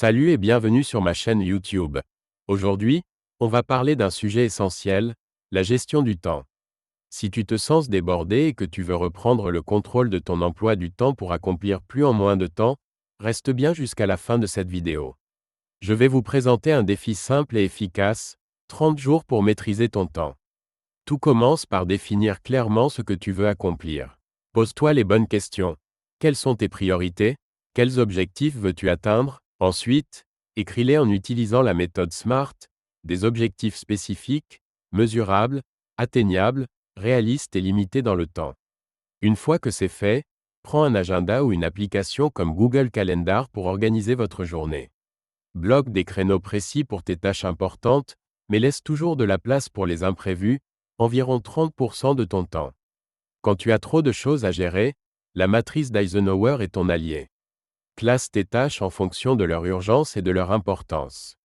Salut et bienvenue sur ma chaîne YouTube. Aujourd'hui, on va parler d'un sujet essentiel, la gestion du temps. Si tu te sens débordé et que tu veux reprendre le contrôle de ton emploi du temps pour accomplir plus en moins de temps, reste bien jusqu'à la fin de cette vidéo. Je vais vous présenter un défi simple et efficace, 30 jours pour maîtriser ton temps. Tout commence par définir clairement ce que tu veux accomplir. Pose-toi les bonnes questions. Quelles sont tes priorités? Quels objectifs veux-tu atteindre? Ensuite, écris-les en utilisant la méthode SMART, des objectifs spécifiques, mesurables, atteignables, réalistes et limités dans le temps. Une fois que c'est fait, prends un agenda ou une application comme Google Calendar pour organiser votre journée. Bloque des créneaux précis pour tes tâches importantes, mais laisse toujours de la place pour les imprévus, environ 30% de ton temps. Quand tu as trop de choses à gérer, la matrice d'Eisenhower est ton allié. Classe tes tâches en fonction de leur urgence et de leur importance.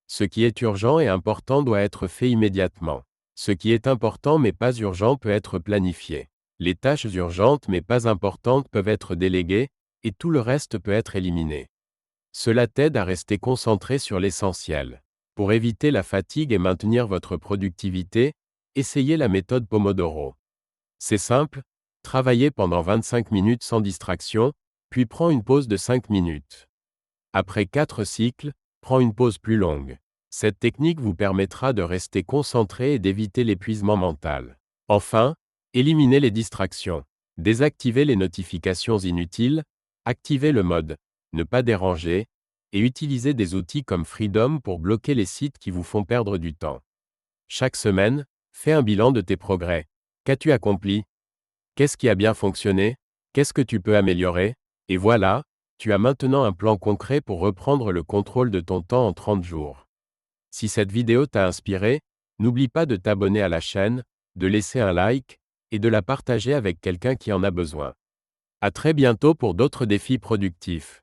Ce qui est urgent et important doit être fait immédiatement. Ce qui est important mais pas urgent peut être planifié. Les tâches urgentes mais pas importantes peuvent être déléguées, et tout le reste peut être éliminé. Cela t'aide à rester concentré sur l'essentiel. Pour éviter la fatigue et maintenir votre productivité, essayez la méthode Pomodoro. C'est simple, travaillez pendant 25 minutes sans distraction, puis prends une pause de 5 minutes. Après 4 cycles, prends une pause plus longue. Cette technique vous permettra de rester concentré et d'éviter l'épuisement mental. Enfin, éliminez les distractions. Désactivez les notifications inutiles, activez le mode « Ne pas déranger » et utilisez des outils comme Freedom pour bloquer les sites qui vous font perdre du temps. Chaque semaine, fais un bilan de tes progrès. Qu'as-tu accompli? Qu'est-ce qui a bien fonctionné? Qu'est-ce que tu peux améliorer? Et voilà, tu as maintenant un plan concret pour reprendre le contrôle de ton temps en 30 jours. Si cette vidéo t'a inspiré, n'oublie pas de t'abonner à la chaîne, de laisser un like, et de la partager avec quelqu'un qui en a besoin. À très bientôt pour d'autres défis productifs.